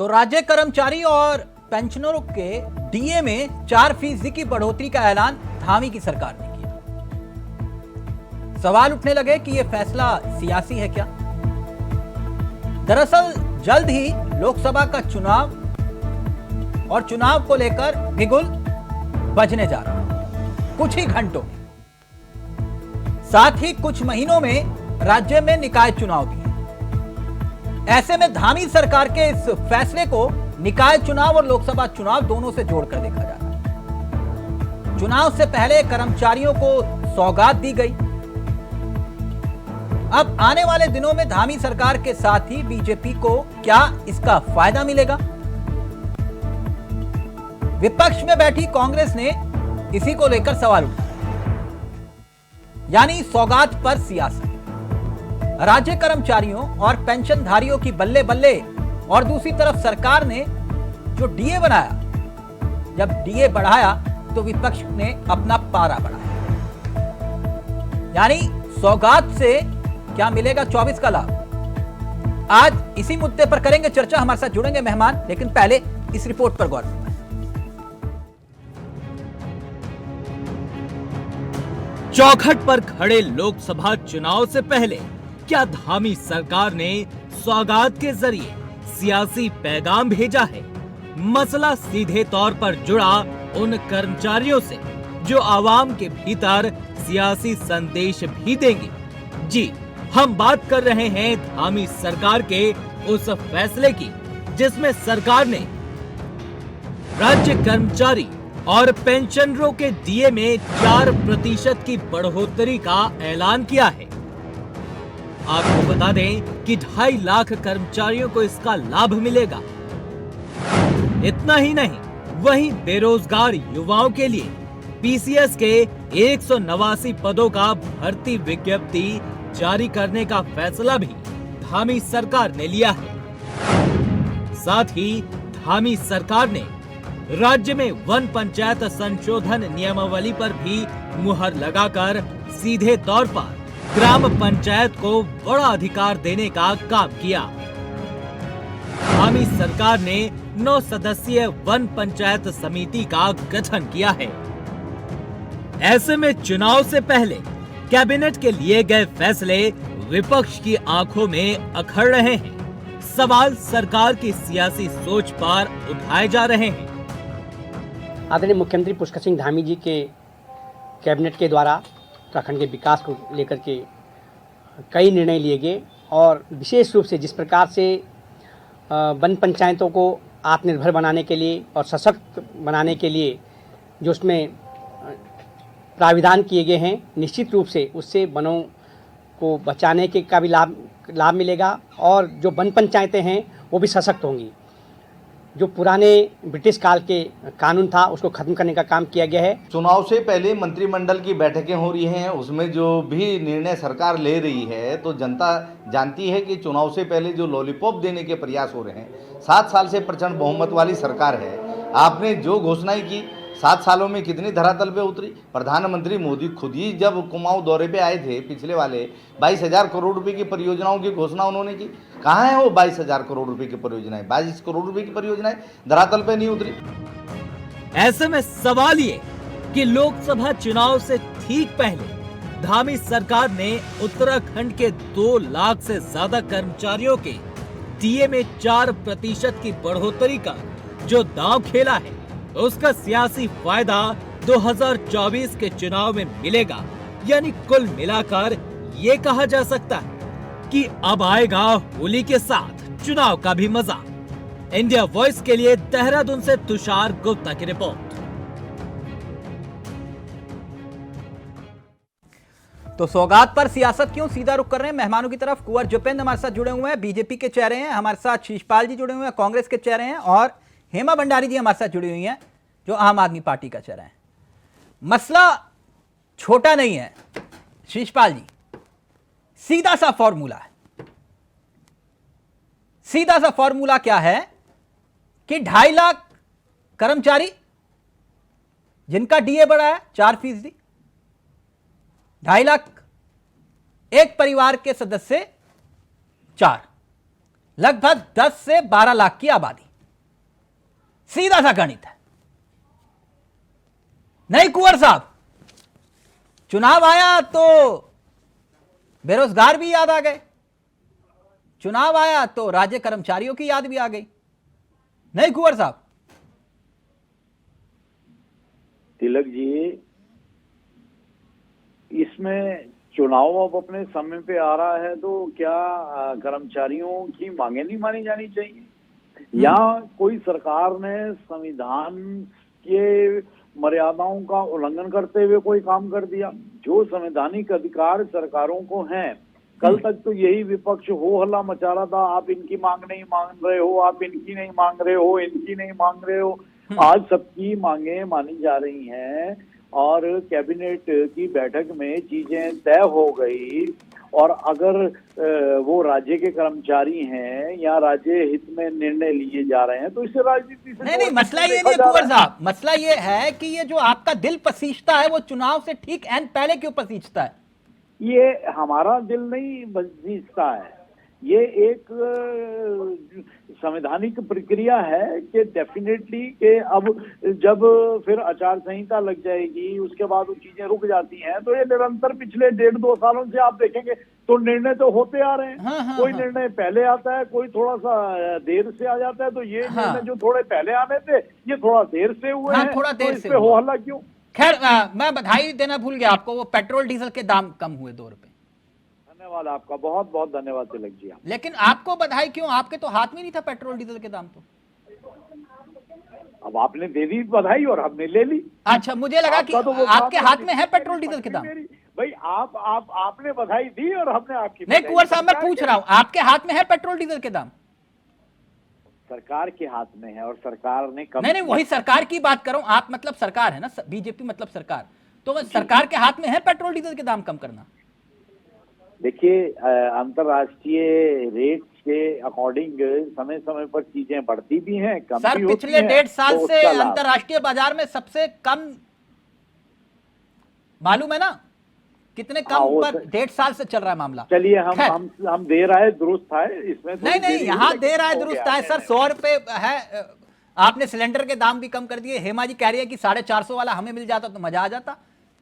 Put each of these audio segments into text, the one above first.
तो राज्य कर्मचारी और पेंशनरों के डीए में 4% की बढ़ोतरी का ऐलान धामी की सरकार ने किया। सवाल उठने लगे कि यह फैसला सियासी है क्या। दरअसल जल्द ही लोकसभा का चुनाव और चुनाव को लेकर बिगुल बजने जा रहा है कुछ ही घंटों में। साथ ही कुछ महीनों में राज्य में निकाय चुनाव भी है। ऐसे में धामी सरकार के इस फैसले को निकाय चुनाव और लोकसभा चुनाव दोनों से जोड़कर देखा जा रहा है। चुनाव से पहले कर्मचारियों को सौगात दी गई। अब आने वाले दिनों में धामी सरकार के साथ ही बीजेपी को क्या इसका फायदा मिलेगा? विपक्ष में बैठी कांग्रेस ने इसी को लेकर सवाल उठाया, यानी सौगात पर सियासत। राज्य कर्मचारियों और पेंशनधारियों की बल्ले बल्ले, और दूसरी तरफ सरकार ने जो डीए बनाया, जब डीए बढ़ाया तो विपक्ष ने अपना पारा बढ़ाया। यानी सौगात से क्या मिलेगा 24 का लाभ। आज इसी मुद्दे पर करेंगे चर्चा। हमारे साथ जुड़ेंगे मेहमान, लेकिन पहले इस रिपोर्ट पर गौर करें। चौखट पर खड़े लोकसभा चुनाव से पहले क्या धामी सरकार ने सौगात के जरिए सियासी पैगाम भेजा है? मसला सीधे तौर पर जुड़ा उन कर्मचारियों से जो आवाम के भीतर सियासी संदेश भी देंगे। जी, हम बात कर रहे हैं धामी सरकार के उस फैसले की जिसमें सरकार ने राज्य कर्मचारी और पेंशनरों के डीए में 4% की बढ़ोतरी का ऐलान किया है। आपको बता दें कि 2.5 लाख कर्मचारियों को इसका लाभ मिलेगा। इतना ही नहीं, वहीं बेरोजगार युवाओं के लिए पीसीएस के 189 पदों का भर्ती विज्ञप्ति जारी करने का फैसला भी धामी सरकार ने लिया है। साथ ही धामी सरकार ने राज्य में वन पंचायत संशोधन नियमावली पर भी मुहर लगाकर सीधे तौर पर ग्राम पंचायत को बड़ा अधिकार देने का काम किया। धामी सरकार ने 9 सदस्यीय वन पंचायत समिति का गठन किया है। ऐसे में चुनाव से पहले कैबिनेट के लिए गए फैसले विपक्ष की आंखों में अखड़ रहे हैं। सवाल सरकार की सियासी सोच पर उठाए जा रहे हैं। आदरणीय मुख्यमंत्री पुष्कर सिंह धामी जी के कैबिनेट के द्वारा उत्तराखंड के विकास को लेकर के कई निर्णय लिए गए, और विशेष रूप से जिस प्रकार से वन पंचायतों को आत्मनिर्भर बनाने के लिए और सशक्त बनाने के लिए जो उसमें प्राविधान किए गए हैं, निश्चित रूप से उससे वनों को बचाने के का भी लाभ मिलेगा, और जो वन पंचायतें हैं वो भी सशक्त होंगी। जो पुराने ब्रिटिश काल के कानून था उसको खत्म करने का काम किया गया है। चुनाव से पहले मंत्रिमंडल की बैठकें हो रही हैं, उसमें जो भी निर्णय सरकार ले रही है तो जनता जानती है कि चुनाव से पहले जो लॉलीपॉप देने के प्रयास हो रहे हैं। 7 साल से प्रचंड बहुमत वाली सरकार है। आपने जो घोषणाएं की 7 सालों में कितनी धरातल पे उतरी। प्रधानमंत्री मोदी खुद ही जब कुमाऊं दौरे पे आए थे पिछले वाले 22,000 करोड़ रुपए की परियोजनाओं की घोषणा उन्होंने की। कहाँ है वो 22,000 करोड़ रुपए की परियोजनाएं? 22 करोड़ रुपए की परियोजनाएं धरातल पे नहीं उतरी। ऐसे में सवाल ये कि लोकसभा चुनाव से ठीक पहले धामी सरकार ने उत्तराखंड के 2 लाख से ज्यादा कर्मचारियों के डीए में 4% की बढ़ोतरी का जो दांव खेला है, उसका सियासी फायदा 2024 के चुनाव में मिलेगा। यानी कुल मिलाकर ये कहा जा सकता है कि अब आएगा होली के साथ चुनाव का भी मजा। इंडिया वॉइस के लिए देहरादून से तुषार गुप्ता की रिपोर्ट। तो सौगात पर सियासत क्यों, सीधा रुख कर रहे हैं मेहमानों की तरफ। कुंवर जुपेंद्र हमारे साथ जुड़े हुए हैं, बीजेपी के चेहरे हैं। हमारे साथ शीशपाल जी जुड़े हुए हैं, कांग्रेस के चेहरे हैं। और हेमा भंडारी जी हमारे साथ जुड़ी हुई हैं, जो आम आदमी पार्टी का चेहरा है। मसला छोटा नहीं है शीशपाल जी, सीधा सा फॉर्मूला है। सीधा सा फॉर्मूला क्या है कि 2.5 लाख कर्मचारी जिनका डीए बढ़ा है 4%, 2.5 लाख एक परिवार के सदस्य 4, लगभग 10 से 12 लाख की आबादी। सीधा सा गणित है। नहीं कुंवर साहब, चुनाव आया तो बेरोजगार भी याद आ गए, चुनाव आया तो राज्य कर्मचारियों की याद भी आ गई। नहीं कुंवर साहब? तिलक जी, इसमें चुनाव अब अपने समय पे आ रहा है तो क्या कर्मचारियों की मांगे नहीं मानी जानी चाहिए? या कोई सरकार ने संविधान के मर्यादाओं का उल्लंघन करते हुए कोई काम कर दिया? जो संवैधानिक अधिकार सरकारों को हैं, कल तक तो यही विपक्ष हो हल्ला मचा रहा था, आप इनकी मांग नहीं मांग रहे हो, आप इनकी नहीं मांग रहे हो, इनकी नहीं मांग रहे हो। आज सबकी मांगे मानी जा रही हैं और कैबिनेट की बैठक में चीजें तय हो गई। और अगर वो राज्य के कर्मचारी हैं या राज्य हित में निर्णय लिए जा रहे हैं तो इससे राजनीति से नहीं, मसला ये नहीं कुंवर साहब, मसला ये है कि ये जो आपका दिल पसीजता है वो चुनाव से ठीक एंड पहले क्यों पसीजता है? ये हमारा दिल नहीं पसीजता है, ये एक संवैधानिक प्रक्रिया है कि डेफिनेटली कि अब जब फिर आचार संहिता लग जाएगी उसके बाद वो चीजें रुक जाती हैं। तो ये निरंतर पिछले 1.5-2 सालों से आप देखेंगे तो निर्णय तो होते आ रहे हैं। कोई निर्णय पहले आता है, कोई थोड़ा सा देर से आ जाता है। तो ये निर्णय जो थोड़े पहले आने थे ये थोड़ा देर से हुए हैं, थोड़ा देर से हो हल्ला क्यों? खैर, मैं बधाई देना भूल गया आपको, वो पेट्रोल डीजल के दाम कम हुए 2 रुपए। धन्यवाद आपका, बहुत बहुत धन्यवाद तिलक जी। लेकिन आपको बधाई क्यों? आपके तो हाथ में नहीं था पेट्रोल डीजल के दाम। तो अब आपने दे दी बधाई और हमने ले ली। अच्छा, मुझे लगा कि तो आपके हाथ में है पेट्रोल डीजल के दाम। भाई आपने बधाई दी और हमने आपकी नहीं कुंवर साहब, मैं पूछ रहा हूं, आपके हाथ में है पेट्रोल डीजल के दाम? सरकार के हाथ में है और सरकार ने कम। नहीं, वही सरकार की बात कर रहा हूं। आप मतलब सरकार है ना, बीजेपी मतलब सरकार, तो सरकार के हाथ में है पेट्रोल डीजल के दाम कम करना। देखिए, अंतरराष्ट्रीय रेट के अकॉर्डिंग समय समय पर चीजें बढ़ती भी हैं, कम सर, भी होती पिछले हैं। 1.5 साल तो से अंतरराष्ट्रीय बाजार में सबसे कम, मालूम है ना कितने कम पर 1.5 साल से चल रहा है मामला। चलिए हम दे रहा है दुरुस्त है इसमें। नहीं, यहाँ दे रहा है दुरुस्त है सर। 100 रुपए है, आपने सिलेंडर के दाम भी कम कर दिए। हेमा जी कह रही है कि 450 वाला हमें मिल जाता तो मजा आ जाता।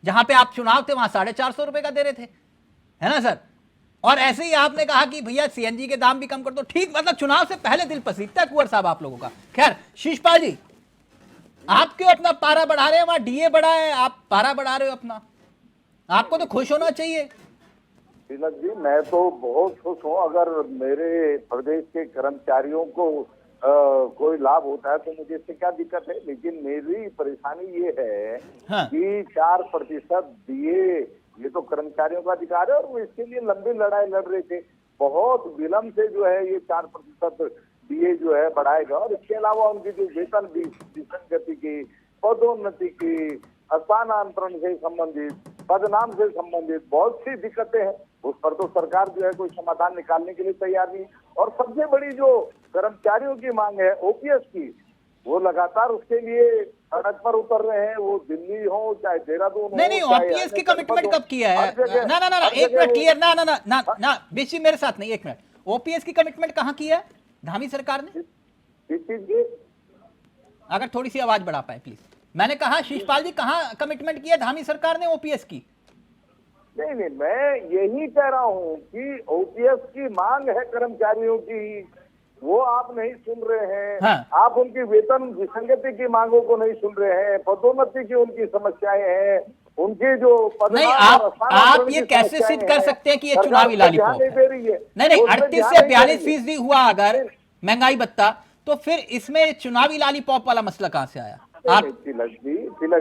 जहां पे आप चुनाव थे वहां 450 रुपए का दे रहे थे, है ना सर? और ऐसे ही आपने कहा कि भैया सीएनजी के दाम भी कम कर दो। ठीक, मतलब चुनाव से पहले दिल पसीजता है कुंवर साहब आप लोगों का। खैर, शीशपाल जी, आप क्यों अपना पारा बढ़ा रहे हैं? वहां डीए बढ़ा है, आप पारा बढ़ा रहे हो अपना। आपको तो खुश होना चाहिए। तिलक जी, मैं तो बहुत खुश हूँ। अगर मेरे प्रदेश के कर्मचारियों को कोई लाभ होता है तो मुझे इससे क्या दिक्कत है। लेकिन मेरी परेशानी ये है कि 4% डीए, ये तो कर्मचारियों का अधिकार है और वो इसके लिए लंबी लड़ाई लड़ रहे थे। बहुत विलंब से जो है ये 4% डीए जो है बढ़ाएगा और इसके अलावा उनकी जो वेतन विसंगति की, पदोन्नति की, स्थानांतरण से संबंधित, पदनाम से संबंधित बहुत सी दिक्कतें हैं। उस पर तो सरकार जो है कोई समाधान निकालने के लिए तैयार नहीं। और सबसे बड़ी जो कर्मचारियों की मांग है ओपीएस की, वो लगातार उसके लिए सड़क पर उतर रहे हैं। वो दिल्ली हो चाहे देहरादून हो। नहीं, ओपीएस की कमिटमेंट कब किया है? ना, एक मिनट क्लियर, ना बीच मेरे साथ नहीं, एक मिनट। ओपीएस की कमिटमेंट कहाँ की है धामी सरकार ने? अगर थोड़ी सी आवाज बढ़ा पाए प्लीज। मैंने कहा शीशपाल जी, कहाँ कमिटमेंट की है धामी सरकार ने ओपीएस की? नहीं, मैं यही कह रहा हूँ कि ओपीएस की मांग है कर्मचारियों की, वो आप नहीं सुन रहे हैं। हाँ। आप उनकी वेतन विसंगति की मांगों को नहीं सुन रहे हैं। पदोन्नति की उनकी समस्याएं हैं, उनके जो नहीं, आप ये कैसे सिद्ध कर सकते हैं कि ये चुनावी लॉलीपॉप है? नहीं, 38 से 42% हुआ अगर महंगाई भत्ता, तो फिर इसमें चुनावी लॉलीपॉप वाला मसला कहाँ से आया? आप तिलक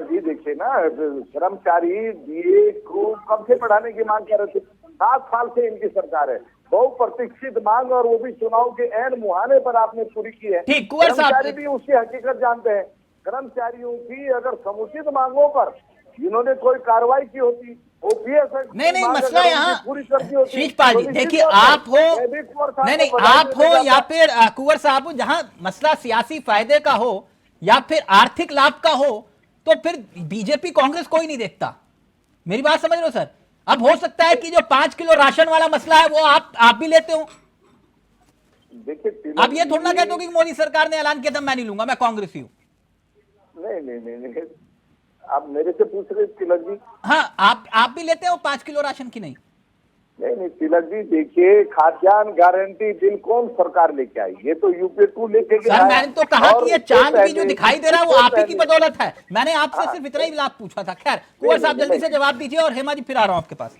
जी देखिए ना, कर्मचारी डीए को कब से बढ़ाने की मांग कर रहे थे। 7 साल से इनकी सरकार है, बहुप्रतीक्षित मांग, और वो भी चुनाव के एन मुहाने पर आपने पूरी की है। ठीक, कुंवर साहब कर्मचारी भी उसकी हकीकत जानते हैं। कर्मचारियों की अगर समुचित मांगों पर इन्होंने कोई कार्रवाई की होती, ओपीएस नहीं, मसला यहाँ शीशपाल जी देखिए, आप हो नहीं, आप हो या फिर कुंवर साहब हो, जहां मसला सियासी फायदे का हो या फिर आर्थिक लाभ का हो, तो फिर बीजेपी कांग्रेस कोई नहीं देखता। मेरी बात समझ रहे हो सर? अब हो सकता है कि जो 5 किलो राशन वाला मसला है वो आप भी लेते हो। देखिए, अब ये थोड़ा ना कहते हो कि मोदी सरकार ने ऐलान किया था मैं नहीं लूंगा, मैं कांग्रेसी हूं। नहीं नहीं नहीं नहीं, आप मेरे से पूछ रहे तिलक जी? हाँ, आप भी लेते हो 5 किलो राशन की? नहीं नहीं नहीं तिलक जी, देखिए खाद्यान्न गारंटी बिल कौन सरकार लेके आई? ये तो यूपी 2 लेके गया सर, है। मैंने तो कहा और कि ये उससे चांद भी जो पहले- दिखाई दे रहा है वो उससे आप ही की पहले- बदौलत है। मैंने आपसे सिर्फ इतना ही लाभ पूछा था। खैर, कुंवर साहब जल्दी से जवाब दीजिए, और हेमा जी फिर आ रहा हूं आपके पास।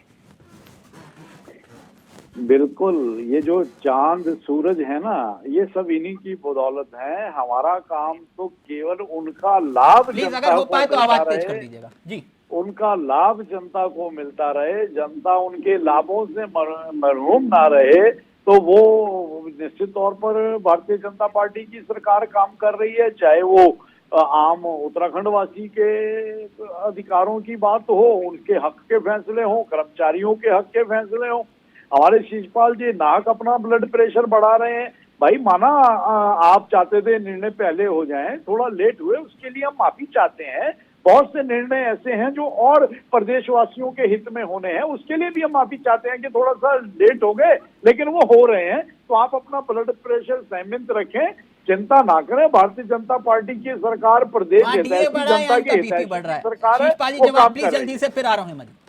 बिल्कुल, ये जो चांद सूरज है ना, ये सब इन्हीं की बदौलत है। हमारा काम तो केवल उनका लाभ प्लीज जनता अगर हो को पाए तो मिलता आवाज तेज रहे, कर दीजिएगा जी। उनका लाभ जनता को मिलता रहे, जनता उनके लाभों से महरूम ना रहे, तो वो निश्चित तौर पर भारतीय जनता पार्टी की सरकार काम कर रही है। चाहे वो आम उत्तराखंड वासी के अधिकारों की बात हो, उनके हक के फैसले हो, कर्मचारियों के हक के फैसले हो। हमारे शिषपाल जी नाक अपना ब्लड प्रेशर बढ़ा रहे हैं। भाई माना आप चाहते थे निर्णय पहले हो जाए, थोड़ा लेट हुए, उसके लिए हम माफी चाहते हैं। बहुत से निर्णय ऐसे हैं जो और प्रदेशवासियों के हित में होने हैं, उसके लिए भी हम माफी चाहते हैं कि थोड़ा सा लेट हो गए, लेकिन वो हो रहे हैं। तो आप अपना ब्लड प्रेशर संयमित रखें, चिंता ना करें। भारतीय जनता पार्टी की सरकार प्रदेश वहाँ डीए हितैषी बढ़ रहा है, जनता यहाँ के का बीपी हितैषी बढ़ रहा है। सरकार है, शिषपाल जी वो जवाब काम प्लीज कर रही जल्दी है। से, फिर आ रहा हूँ हेमा जी।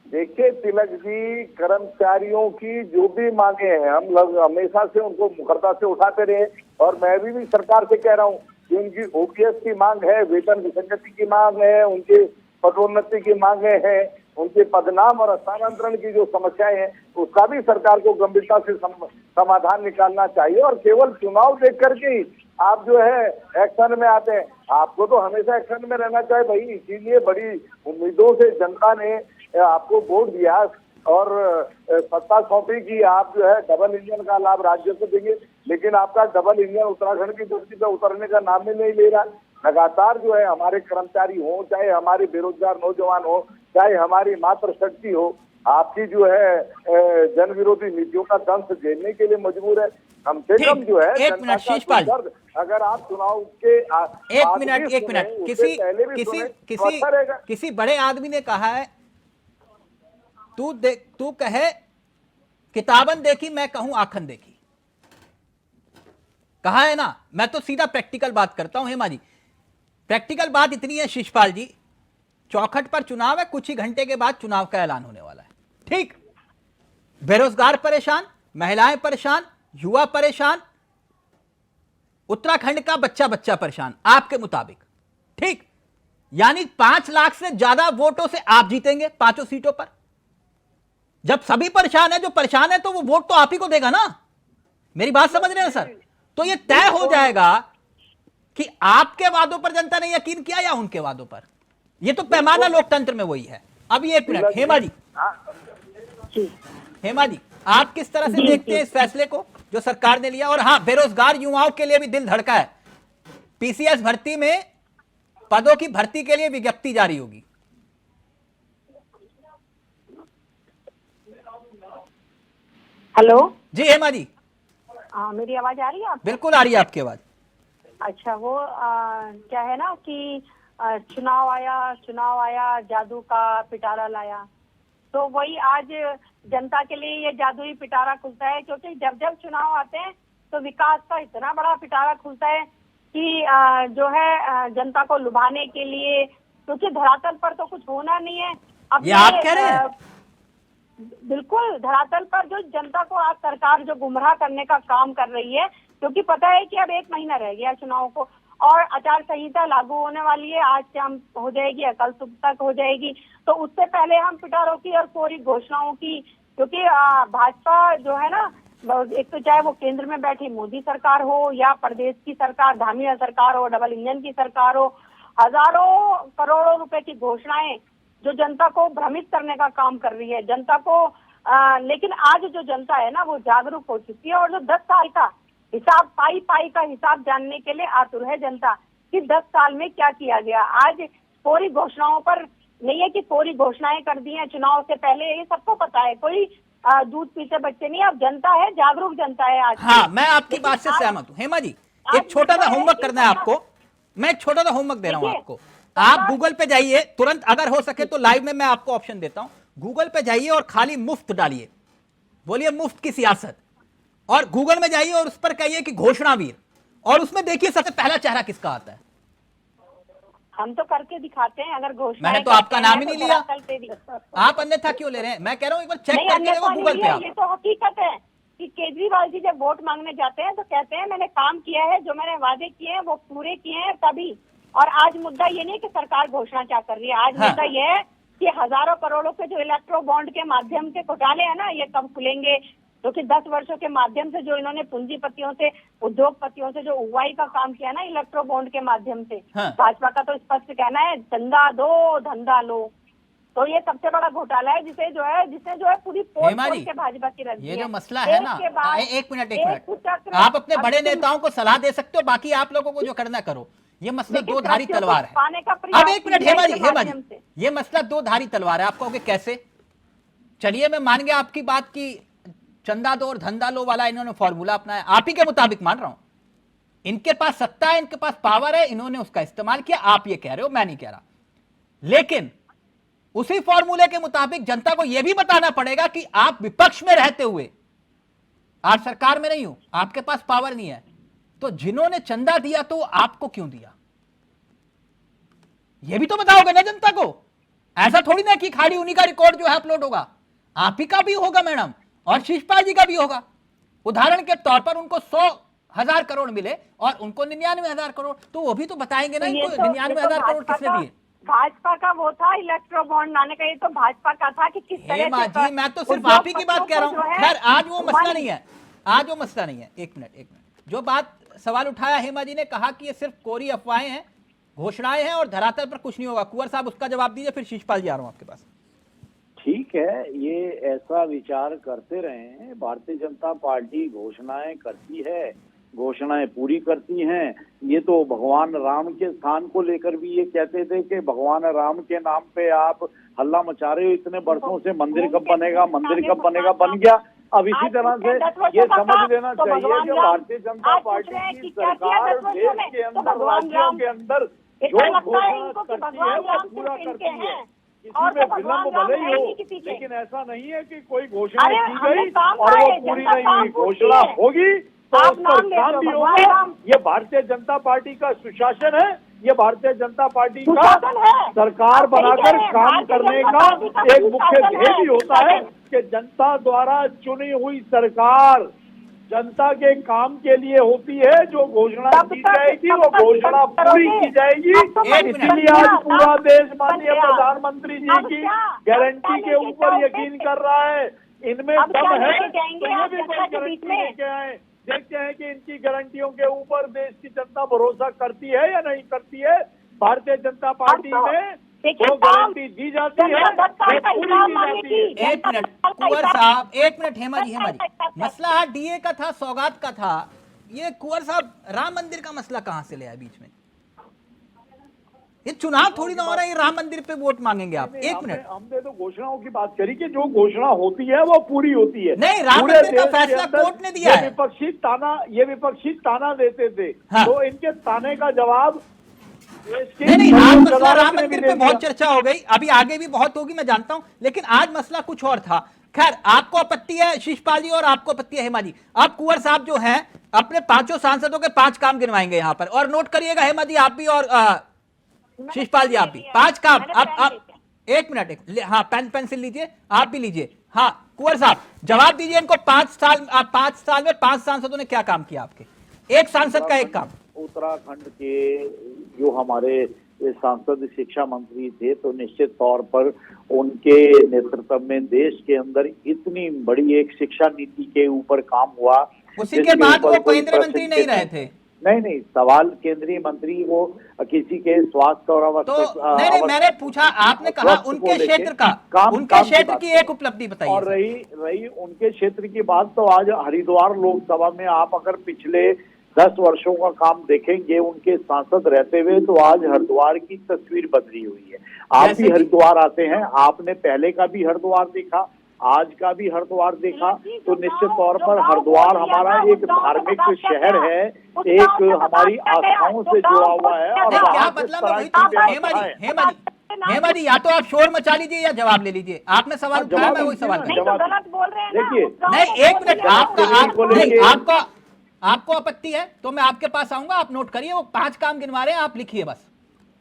देखिए तिलक जी, कर्मचारियों की जो भी मांगे हैं हम लोग हमेशा से उनको मुखरता से उठाते रहे, और मैं भी सरकार से कह रहा हूँ कि उनकी ओपीएस की मांग है, वेतन विसंगति की मांग है, उनके पदोन्नति की मांगे हैं, उनके पदनाम और स्थानांतरण की जो समस्याएं हैं, उसका भी सरकार को गंभीरता से समाधान निकालना चाहिए। और केवल चुनाव देख करके ही आप जो है एक्शन में आते हैं। आपको तो हमेशा एक्शन में रहना चाहिए भाई, इसीलिए बड़ी उम्मीदों से जनता ने आपको वोट दिया और सत्ता सौंपी कि आप जो है डबल इंजन का लाभ राज्य को देंगे। लेकिन आपका डबल इंजन उत्तराखंड की धरती पर उतरने का नाम ही नहीं ले रहा। लगातार जो है हमारे कर्मचारी हो, चाहे हमारे बेरोजगार नौजवान हो, चाहे हमारी मातृशक्ति हो, आपकी जो है जन विरोधी नीतियों का दंश झेलने के लिए मजबूर है। कम से कम जो है एक जनता मिनट का शिषपाल, दर्द अगर आप चुनाव के एक मिनट, किसी बड़े आदमी ने कहा है, तू कहे किताबन देखी, मैं कहूं आखन देखी, कहा है ना। मैं तो सीधा प्रैक्टिकल बात करता हूं हेमा जी। प्रैक्टिकल बात इतनी है शिषपाल जी, चौखट पर चुनाव है, कुछ ही घंटे के बाद चुनाव का ऐलान होने वाला है। ठीक, बेरोजगार परेशान, महिलाएं परेशान, युवा परेशान, उत्तराखंड का बच्चा बच्चा परेशान आपके मुताबिक। ठीक, यानी 5 लाख से ज्यादा वोटों से आप जीतेंगे 5 सीटों पर। जब सभी परेशान है, जो परेशान है, तो वो वोट तो आप ही को देगा ना। मेरी बात समझ रहे हैं सर? तो ये तय हो जाएगा कि आपके वादों पर जनता ने यकीन किया या उनके वादों पर। ये तो पैमाना लोकतंत्र में वही है। अभी एक मिनट हेमा जी, हेमा जी आप किस तरह से देखते हैं इस फैसले को जो सरकार ने लिया? और हाँ, बेरोजगार युवाओं के लिए भी दिल धड़का है। पीसीएस भर्ती में पदों की भर्ती के लिए विज्ञप्ति जारी होगी। हेलो जी हेमा जी, मेरी आवाज आ रही है आपको? बिल्कुल आ रही है आपकी आवाज। अच्छा, वो क्या है ना कि चुनाव आया जादू का पिटारा लाया, तो वही आज जनता के लिए ये जादुई पिटारा खुलता है। क्योंकि जब जब चुनाव आते हैं तो विकास का इतना बड़ा पिटारा खुलता है कि जो है जनता को लुभाने के लिए, क्योंकि धरातल पर तो कुछ होना नहीं है। अब ये आप कह रहे हैं? बिल्कुल, धरातल पर जो जनता को आज सरकार जो गुमराह करने का काम कर रही है, क्योंकि पता है कि अब 1 महीना रह गया चुनाव को, और आचार संहिता लागू होने वाली है। आज से हम हो जाएगी, कल सुबह तक हो जाएगी। तो उससे पहले हम पिटारों की और पूरी घोषणाओं की, क्योंकि भाजपा जो है ना, एक तो चाहे वो केंद्र में बैठी मोदी सरकार हो या प्रदेश की सरकार, धामी सरकार हो, डबल इंजन की सरकार हो, हजारों करोड़ों रुपए की घोषणाएं जो जनता को भ्रमित करने का काम कर रही है, जनता को लेकिन आज जो जनता है ना वो जागरूक हो चुकी है, और जो 10 साल का हिसाब, पाई का हिसाब जानने के लिए आतुर है जनता कि 10 साल में क्या किया गया। आज पूरी घोषणाओं पर नहीं है कि पूरी घोषणाएं कर दी हैं चुनाव से पहले, ये सबको पता है। कोई दूध पीते बच्चे नहीं, अब जनता है, जागरूक जनता है आज। हाँ, मैं आपकी बात से सहमत हूँ हेमा जी। एक छोटा सा होमवर्क करना है आपको, मैं एक छोटा सा होमवर्क दे रहा हूँ आपको। आप गूगल पे जाइए तुरंत, अगर हो सके तो लाइव में मैं आपको ऑप्शन देता हूं। गूगल पे जाइए और खाली मुफ्त डालिए, बोलिए मुफ्त की सियासत, और गूगल में जाइए और उस पर कहिए कि घोषणावीर, और उसमें देखिए सबसे पहला चेहरा किसका आता है। हम तो करके दिखाते हैं। अगर घोषणा मैंने तो आपका नाम ही नहीं लिया। आप अन्यथा क्यों ले रहे हैं? मैं कह रहा हूँ एक बार चेक करके देखो गूगल पे आप। ये तो हकीकत है कि केजरीवाल जी जब वोट मांगने जाते हैं तो कहते हैं मैंने काम किया है, जो मैंने वादे किए हैं वो पूरे किए हैं तभी। और आज मुद्दा ये नहीं कि सरकार घोषणा क्या कर रही है, आज मुद्दा ये है कि हजारों करोड़ों के जो इलेक्ट्रो बॉन्ड के माध्यम से घोटाले हैं ना, ये कब खुलेंगे? क्योंकि 10 वर्षों के माध्यम से जो इन्होंने पूंजीपतियों से, उद्योगपतियों से जो उगाई का काम किया ना इलेक्ट्रो बॉन्ड के माध्यम से, भाजपा का तो स्पष्ट कहना है चंदा दो धंधा लो। तो ये सबसे बड़ा घोटाला है जिसने जो है पूरी पोस्ट के भाजपा की रद्दी ये जो मसला है ना, एक मिनट आप अपने बड़े नेताओं को सलाह दे सकते हो, बाकी आप लोगों को जो करना करो। ये मसला दो धारी तलवार है। अब एक मिनट हेमा जी, ये मसला दो धारी तलवार है। आप कहोगे कैसे? चलिए मैं मान गया आपकी बात की चंदा दो और धंधा लो वाला इन्होंने फॉर्मूला अपनाया, आप ही के मुताबिक मान रहा हूं। इनके पास सत्ता है, इनके पास पावर है, इन्होंने उसका इस्तेमाल किया। आप ये कह रहे हो, मैं नहीं कह रहा। लेकिन उसी फॉर्मूले के मुताबिक जनता को यह भी बताना पड़ेगा कि आप विपक्ष में रहते हुए, आज सरकार में नहीं हो, आपके पास पावर नहीं है, तो जिन्होंने चंदा दिया तो आपको क्यों दिया, यह भी तो बताओगे ना जनता को। ऐसा थोड़ी ना कि खाली उन्हीं का रिकॉर्ड जो है अपलोड होगा, आप ही का भी होगा मैडम, और शिषपाल जी का भी होगा। उदाहरण के तौर पर उनको 100,000 करोड़ मिले और उनको 99,000 करोड़, तो वो भी तो बताएंगे ना इनको 99,000 करोड़ किसने दिए। भाजपा का वो था इलेक्ट्रो बॉन्ड लाने का, ये तो भाजपा का था कि किस तरह से। मैं तो सिर्फ आप ही की बात कह रहा हूं। खैर आज वो मसला नहीं है, आज वो मसला नहीं है। एक मिनट जो बात सवाल उठाया हेमा जी ने, कहा कि ये सिर्फ कोरी अफवाहें हैं, घोषणाएं हैं और धरातल पर कुछ नहीं होगा। कुंवर साहब उसका जवाब दीजिए, फिर शिषपाल जी आ रहा हूं आपके पास। ठीक है, ये ऐसा विचार करते रहे। भारतीय जनता पार्टी घोषणाएं करती है, घोषणाएं पूरी करती हैं। ये तो भगवान राम के स्थान को लेकर भी ये कहते थे कि भगवान राम के नाम पे आप हल्ला मचा रहे हो इतने वर्षों से, मंदिर कब बनेगा, मंदिर कब बनेगा, बन गया। अब इसी तरह से ये समझ लेना चाहिए कि भारतीय जनता पार्टी की सरकार देश के अंदर, राज्यों के अंदर जो घोषणा करती है वो पूरा करती है। किसी में विलम्ब भले ही हो, लेकिन ऐसा नहीं है कि कोई घोषणा की गई और वो पूरी नहीं हुई। घोषणा होगी तो उस पर काम भी होगा। ये भारतीय जनता पार्टी का सुशासन है, ये भारतीय जनता पार्टी का सरकार बनाकर काम करने का एक मुख्य ध्येय भी होता है कि जनता द्वारा चुनी हुई सरकार जनता के काम के लिए होती है। जो घोषणा की जाएगी वो घोषणा पूरी की जाएगी। इसीलिए आज पूरा देश माननीय प्रधानमंत्री जी की गारंटी के ऊपर यकीन कर रहा है। इनमें दम है तो ये भी कोई गारंटी लेके आए। देखते हैं कि इनकी गारंटियों के ऊपर देश की जनता भरोसा करती है या नहीं करती है। भारतीय जनता पार्टी में जो गारंटी दी जाती है वो पूरी की जाती है। एक मिनट कुंवर साहब, एक मिनट हेमा जी मसला डीए का था, सौगात का था। ये कुंवर साहब राम मंदिर का मसला कहां से ले आया बीच में? ये चुनाव थोड़ी ना हो रहा है, राम मंदिर पे वोट मांगेंगे आप। एक मिनट, हमने तो घोषणाओं की बात करी कि जो घोषणा होती है वो पूरी होती है। नहीं, राम मंदिर का फैसला कोर्ट ने दिया है। ये विपक्षी ताना देते थे, तो इनके ताने का जवाब नहीं, आज मसला राम मंदिर पे बहुत चर्चा हो गई, अभी आगे भी बहुत होगी मैं जानता हूं, लेकिन आज मसला कुछ और था। खैर आपको आपत्ति है शिषपाल जी और आपको आपत्ति है हेमा जी। अब कुंवर साहब जो हैं अपने 5 सांसदों के 5 काम गिनवाएंगे यहां पर, और नोट करिएगा हेमा जी आप भी और शिषपाल जी आप भी 5 काम। अब एक मिनट, हाँ पेंसिल लीजिए, आप भी लीजिए। हाँ कुंवर साहब जवाब दीजिए इनको, 5 साल में 5 सांसदों ने क्या काम किया आपके? एक सांसद का एक काम। उत्तराखंड के जो हमारे सांसद शिक्षा मंत्री थे, तो निश्चित तौर पर उनके नेतृत्व में देश के अंदर इतनी बड़ी एक शिक्षा नीति के ऊपर काम हुआ। उसी के बाद वो केंद्रीय मंत्री नहीं रहे थे। नहीं, सवाल केंद्रीय मंत्री वो किसी के स्वास्थ्य और तो नहीं, मैंने पूछा, आपने कहा उनके क्षेत्र का, उनके क्षेत्र की एक उपलब्धि बताइए। और रही उनके क्षेत्र की बात, तो आज हरिद्वार लोकसभा में आप अगर पिछले 10 वर्षों का काम देखेंगे उनके सांसद रहते हुए, तो आज हरिद्वार की तस्वीर बदली हुई है। आप भी हरिद्वार आते हैं, आपने पहले का भी हरिद्वार देखा, आज का भी हरिद्वार देखा, तो निश्चित तौर पर हरिद्वार हमारा एक धार्मिक शहर है, एक हमारी आस्थाओं से जुड़ा हुआ है। और क्या मतलब हेमा जी, या तो आप शोर मचा लीजिए या जवाब ले लीजिए। आपने सवाल उठाया, मैं वही सवाल देखिए। नहीं, एक मिनट, आपको आपत्ति है तो मैं आपके पास आऊंगा, आप नोट करिए। वो 5 काम गिनवा रहे हैं, आप लिखिए बस।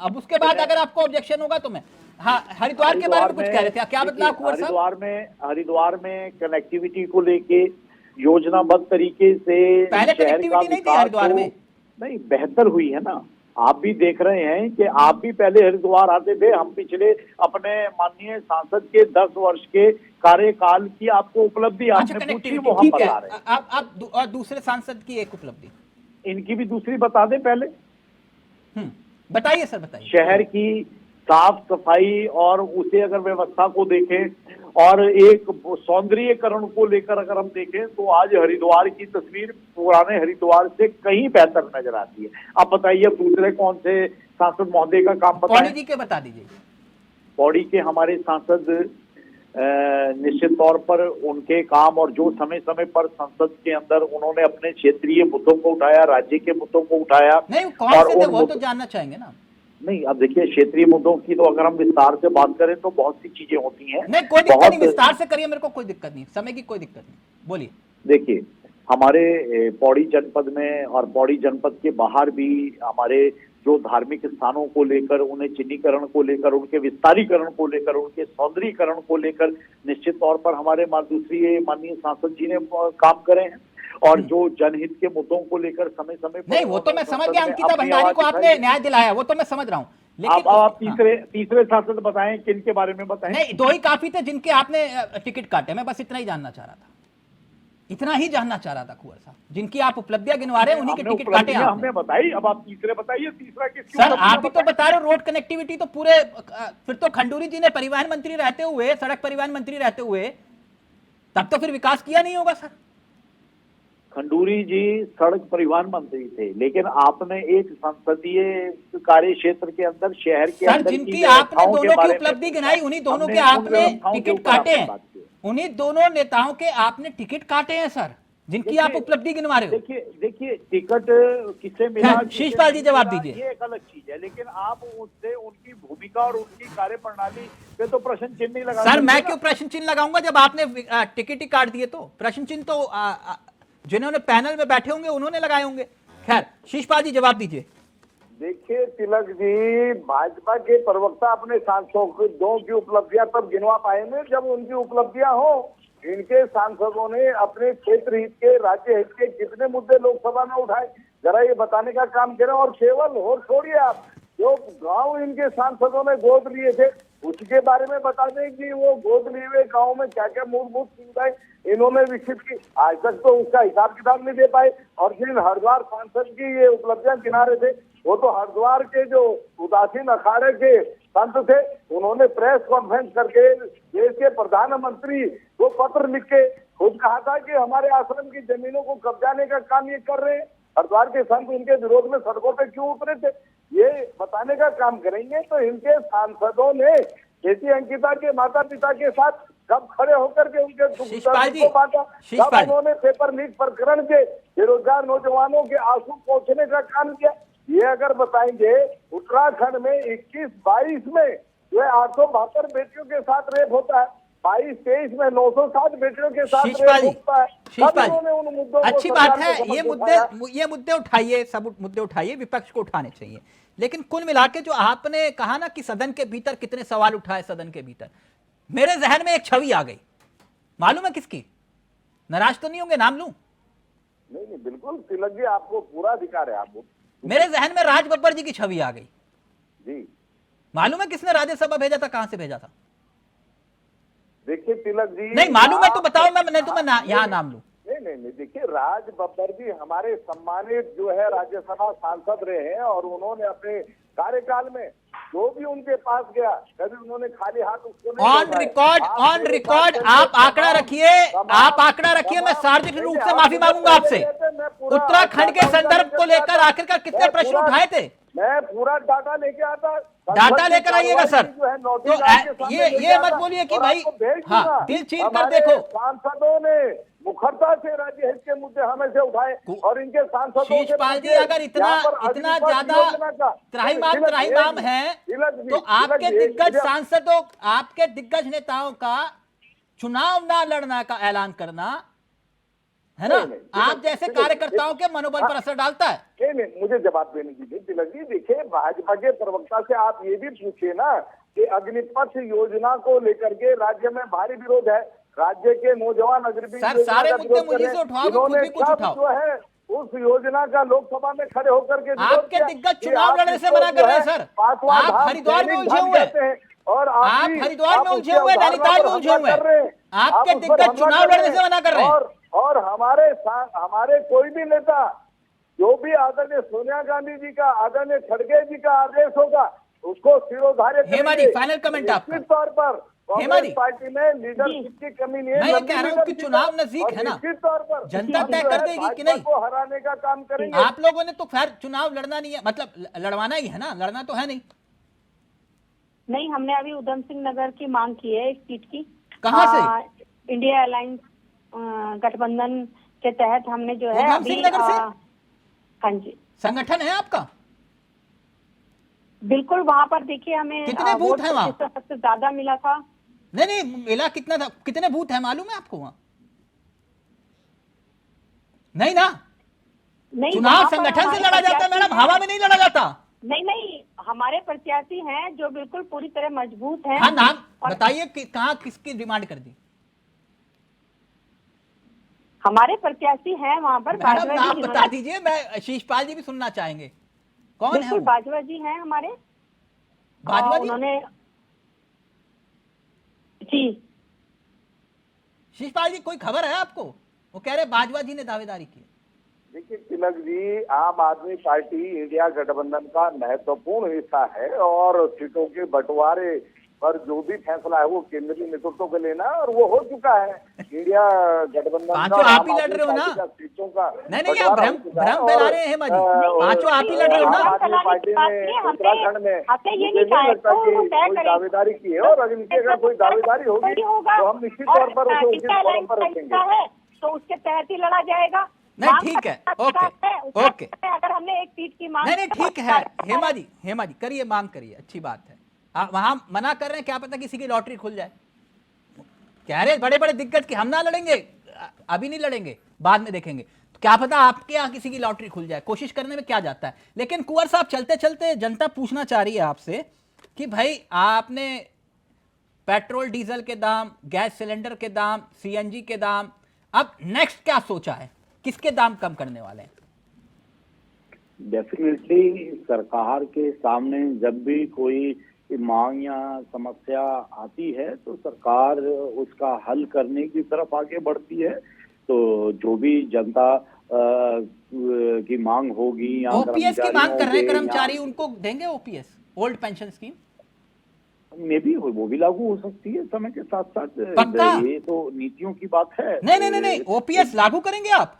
अब उसके बाद अगर आपको ऑब्जेक्शन होगा तो मैं, हाँ, हरिद्वार के बारे में कुछ कह रहे थे, क्या बदलाव कुंवर साहब? हरिद्वार में कनेक्टिविटी को लेके योजनाबद्ध तरीके से पहले शहर का कनेक्टिविटी नहीं थी विकास हरिद्वार में। नहीं, बेहतर हुई है ना। आप भी देख रहे हैं कि आप भी पहले हरिद्वार आते थे, हम पिछले अपने माननीय सांसद के 10 वर्ष के कार्यकाल की आपको उपलब्धि अच्छा, आपने पूछी, कनेक्टिविटी वो हम ठीक है। बता रहे हैं। आप और दूसरे सांसद की एक उपलब्धि, इनकी भी दूसरी बता दें पहले। बताइए सर, बताइए। शहर की साफ सफाई और उसे अगर व्यवस्था को देखें और एक सौंदर्यीकरण को लेकर अगर हम देखें तो आज हरिद्वार की तस्वीर पुराने हरिद्वार से कहीं बेहतर नजर आती है। आप बताइए दूसरे कौन से सांसद महोदय का काम पौड़ी बताएं? जी के बता दीजिए। पौड़ी के हमारे सांसद निश्चित तौर पर उनके काम और जो समय समय पर संसद के अंदर उन्होंने अपने क्षेत्रीय मुद्दों को उठाया, राज्य के मुद्दों को उठाया। नहीं, वो कौन से थे वो तो जानना चाहेंगे ना। नहीं, अब देखिए क्षेत्रीय मुद्दों की तो अगर हम विस्तार से बात करें तो बहुत सी चीजें होती हैं। नहीं, कोई दिक्कत नहीं, विस्तार से करिए, मेरे को कोई दिक्कत नहीं, समय की कोई दिक्कत नहीं, बोलिए। देखिए, हमारे पौड़ी जनपद में और पौड़ी जनपद के बाहर भी हमारे जो धार्मिक स्थानों को लेकर, उन्हें चिन्हीकरण को लेकर, उनके विस्तारीकरण को लेकर, उनके सौंदर्यीकरण को लेकर निश्चित तौर पर हमारे दूसरी माननीय सांसद जी ने काम करे हैं। और जो जनहित के मुद्दों को लेकर समय समय पर, नहीं, वो तो मैं समझ गया, अंकिता भंडारी को आपने न्याय दिलाया, वो तो मैं समझ रहा हूँ, लेकिन आप तीसरे सांसद बताएं, किन के बारे में बताएं? नहीं, दो ही काफी थे जिनके आपने टिकट काटे, मैं बस इतना ही जानना चाह रहा था, इतना ही जानना चाह रहा था कुंवर साहब, जिनकी आप उपलब्धियां गिनवा रहे हैं उन्हीं के टिकट काटे आपने। हमने बताई, अब आप तीसरे बताइए, तीसरा किसकी? सर आप ही तो बता रहे हो रोड कनेक्टिविटी तो पूरे, फिर तो खंडूरी जी ने परिवहन मंत्री रहते हुए, सड़क परिवहन मंत्री रहते हुए, तब तो फिर विकास किया नहीं होगा सर। खंडूरी जी सड़क परिवहन मंत्री थे, लेकिन आपने एक संसदीय कार्य क्षेत्र के अंदर, शहर के सर, अंदर जिनकी आपने दोनों की उपलब्धि गिनाई, उन्हीं दोनों के आपने टिकट काटे हैं, उन्हीं दोनों नेताओं के आपने टिकट काटे हैं सर, जिनकी आप उपलब्धि गिनवा रहे हो। देखिए टिकट किसे मिला, शीशपाल जी जवाब दीजिए। ये एक अलग चीज है, लेकिन आप उससे उनकी भूमिका और उनकी कार्यप्रणाली पे तो प्रश्न चिन्ह नहीं लगा। सर मैं क्यों प्रश्न चिन्ह लगाऊंगा जब आपने टिकट ही काट दिए? तो प्रश्न चिन्ह तो जिन्होंने पैनल में बैठे होंगे उन्होंने लगाए होंगे। खैर, शीशपाल जी जवाब दीजिए। देखिए तिलक जी, भाजपा के प्रवक्ता अपने सांसदों की उपलब्धियां तब गिनवा पाएंगे जब उनकी उपलब्धियां हो। इनके सांसदों ने अपने क्षेत्र हित के, राज्य हित के कितने मुद्दे लोकसभा में उठाए, जरा ये बताने का काम करें। और केवल और छोड़िए आप, जो गांव इनके सांसदों ने गोद लिए थे उसके बारे में बता दें कि वो गोद लिए हुए गाँव में क्या क्या मूलभूत सुविधाएं इन्होंने विकसित की, आज तक तो उसका हिसाब किताब नहीं दे पाए। और जिन हरिद्वार सांसद की ये उपलब्धियां गिना रहे थे, वो तो हरिद्वार के जो उदासीन अखाड़े के संत थे, उन्होंने प्रेस कॉन्फ्रेंस करके देश के प्रधानमंत्री को पत्र लिख के खुद कहा था कि हमारे आश्रम की जमीनों को कब्जाने का काम ये कर रहे हैं। हरिद्वार के संत इनके विरोध में सड़कों पे क्यों उतरे थे, ये बताने का काम करेंगे। तो इनके सांसदों ने खेती अंकिता के माता पिता के साथ कब खड़े होकर के उनके दुख दर्द को बांटा, कब उन्होंने पेपर लीक प्रकरण के बेरोजगार नौजवानों के आंसू पहुंचने का काम किया, ये अगर बताएंगे। उत्तराखंड में 21-22 में जो है 872 बेटियों के साथ रेप होता है, 22-23 में 907 बेटियों के साथ रेप होता है। उन मुद्दों अच्छी बात है, ये मुद्दे उठाइए, सब मुद्दे उठाइए, विपक्ष को उठाने चाहिए। लेकिन कुल मिला के जो आपने कहा ना कि सदन के भीतर कितने सवाल उठाए, सदन के भीतर मेरे जहन में एक छवि आ गई, मालूम है किसकी? नाराज तो नहीं होंगे, नाम लूं? नहीं बिल्कुल तिलक जी, आपको पूरा अधिकार है। आपको मेरे जहन में राज बब्बर जी की छवि आ गई जी। मालूम है किसने राज्यसभा भेजा था, कहां से भेजा था? देखिए तिलक जी, नहीं मालूम है तो बताओ, मैं तुम्हें यहाँ नाम लूं। नहीं देखिए, राज बब्बर जी हमारे सम्मानित जो है राज्यसभा सांसद रहे हैं और उन्होंने अपने कार्यकाल में जो भी उनके पास गया कभी उन्होंने खाली हाथ उसको ऑन रिकॉर्ड आप आंकड़ा रखिए, मैं सार्वजनिक रूप से माफी मांगूंगा आपसे। उत्तराखंड के संदर्भ को लेकर आखिरकार कितने प्रश्न उठाए थे? मैं पूरा डाटा लेके आता, डाटा लेकर आइएगा सर। तो ये मत बोलिए कि भाई हाँ दिल चीर कर देखो। सांसदों ने मुखरता से राज्य हित के मुद्दे हमें से उठाए और इनके सांसदों शीशपाल जी अगर इतना ज्यादा त्राहिमाम है तो आपके दिग्गज सांसदों, आपके दिग्गज नेताओं का चुनाव ना लड़ना का ऐलान करना है ना? नहीं, आप जैसे कार्यकर्ताओं के मनोबल पर असर डालता है। नहीं, मुझे जवाब देने दीजिए तिलक जी। देखिए, भाजपा के प्रवक्ता से आप ये भी पूछिए ना कि अग्निपथ योजना को लेकर के राज्य में भारी विरोध है। राज्य के नौजवान अग्निपथ सर, योजना सारे का मुद्दे विरोध कर मुझे रहे से हैं। उठाओ, खुद इन्होंने भी कुछ कब उठाओ। जो है उस योजना का लोकसभा में खड़े होकर के विरोध आपके किया दिग्गज कि चुनाव आप लड़ने से इसको मना जो कर रहे हैं है सर। पांचवां आप धाम हरिद्वार में दैनिक उलझे धाम हुए हैं। कहते हैं। और आप भी- हरिद्वार में आप उलझे उसके हुए हैं, अवधारणा नैनीताल पर में उलझे हमला हुए हैं। कर रहे हैं। आपके आप उस पर दिग्गज हमला चुनाव कर लड़ने से मना कर रहे हैं। और हमारे कोई भी नेता जो भी आदरणीय सोनिया गांधी जी का, आदरणीय खड़गे जी का आदेश होगा उसको सिरोधार्य हेमा जी, करेंगे। फाइनल कमेंट आपका। निश्चित तौर पर हेमा जी, कांग्रेस पार्टी में लीडरशिप की कमी नहीं है। मैं ये लंबी कह रहा हूं कि लीडरशिप चुनाव नजदीक है ना, निश्चित तौर पर जनता हम तय जो कर है देगी कि भाजपा नहीं? को हराने का काम करेंगे। आप लोगों ने तो खैर चुनाव लड़ना नहीं है, मतलब लड़वाना ही है ना, लड़ना तो है नहीं। नहीं, हमने अभी उधम सिंह नगर की मांग की है एक सीट की। कहाँ से? इंडिया अलायंस गठबंधन के तहत हमने जो है उधम सिंह नगर से? हाँ जी, संगठन है आपका? बिल्कुल। वहाँ पर देखिए हमें कितने बूथ हैं वहाँ? सबसे ज्यादा मिला था। नहीं, मिला कितना था? कितने बूथ है मालूम है आपको वहां? नहीं ना? नहीं, चुनाव वहाँ पर संगठन से हमारे लड़ा जाता है प्रत्याशी मैडम, हैं। हवा में नहीं लड़ा जाता। नहीं, हमारे प्रत्याशी हैं जो बिल्कुल पूरी तरह मजबूत हैं। हाँ, नाम और बताइए कि कहाँ किसकी डिमांड कर दी? हमारे प्रत्याशी हैं वहाँ पर। मैडम बाजवा जी नाम जिन्होंने- बता दीजिए, मैं शीशपाल जी भी सुनना चाहेंगे। कौन है बिल्कुल, वो? बाजवा जी हैं हमारे। बाजवा जी? उन्होंने जी, शीशपाल जी, कोई खबर है आपको? वो कह रहे बाजवा जी ने दावेदारी की। देखिए तिलक जी, आम आदमी पार्टी इंडिया गठबंधन का महत्वपूर्ण हिस्सा है और सीटों के बंटवारे पर जो भी फैसला है वो केंद्रीय नेतृत्व को लेना और वो हो चुका है। इंडिया गठबंधन पांचों आप ही लड़ रहे हो ना? सीटों का नहीं, आप भ्रम फैला रहे हैं हेमा जी। पांचों आप ही लड़ रहे हो ना? आम आदमी पार्टी ने उत्तराखंड में मुझे नहीं लगता कि कोई दावेदारी की है और अगर इनकी अगर कोई दावेदारी होगी तो हम निश्चित तौर पर उसे उचित फोरम पर रखेंगे। तो उसके तहत ही लड़ा जाएगा। नहीं, ठीक है, ओके। अगर हमने एक सीट की मांग, नहीं, ठीक है हेमा जी करिए, मांग करिए, अच्छी बात है। वहां मना कर रहे हैं, क्या पता किसी की लॉटरी खुल जाए। कह रहे बड़े बड़े दिग्गज कि हम ना लड़ेंगे, अभी नहीं लड़ेंगे, बाद में देखेंगे। तो क्या पता आपके यहाँ किसी की लॉटरी खुल जाए, कोशिश करने में क्या जाता है। लेकिन कुंवर साहब, चलते चलते जनता पूछना चाह रही है आपसे कि भाई आपने पेट्रोल डीजल के दाम, गैस सिलेंडर के दाम, सीएनजी के दाम, अब नेक्स्ट क्या सोचा है, किसके दाम कम करने वाले हैं? डेफिनेटली सरकार के सामने जब भी कोई मांग या समस्या आती है तो सरकार उसका हल करने की तरफ आगे बढ़ती है। तो जो भी जनता की मांग होगी या ओपीएस की मांग कर रहे हैं कर्मचारी, या उनको देंगे ओपीएस, ओल्ड पेंशन स्कीम में भी वो भी लागू हो सकती है समय के साथ साथ। पक्का? ये तो नीतियों की बात है। नहीं, ओपीएस लागू करेंगे आप?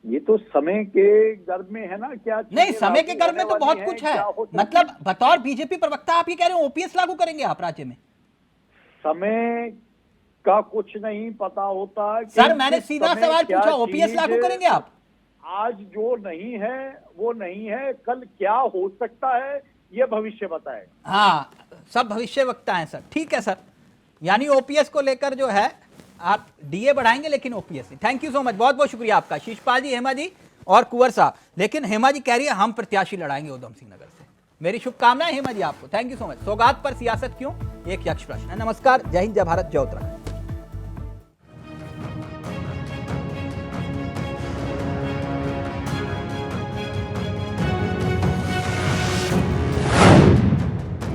ये तो समय के गर्भ में है ना। क्या नहीं, समय के गर्भ में तो बहुत कुछ है। क्या हो सकती मतलब बतौर बीजेपी प्रवक्ता आप ये कह रहे हैं ओपीएस लागू करेंगे आप राज्य में? समय का कुछ नहीं पता होता। सर, मैंने सीधा सवाल पूछा, ओपीएस लागू करेंगे आप? आज जो नहीं है वो नहीं है, कल क्या हो सकता है ये भविष्य बताएगा। हाँ, सब भविष्य वक्ता है सर। ठीक है सर, यानी ओपीएस को लेकर जो है आप डीए बढ़ाएंगे लेकिन ओपीएस नहीं। थैंक यू सो मच, बहुत बहुत शुक्रिया आपका शीशपाल जी, हेमा जी और कुंवर साहब। लेकिन हेमा जी कह रही है हम प्रत्याशी लड़ाएंगे उधम सिंह नगर से। मेरी शुभकामनाएं हेमा जी आपको, थैंक यू सो मच। सौगात पर सियासत क्यों, एक यक्ष प्रश्न है। नमस्कार, जय हिंद, जय भारत, जय उत्तराखंड।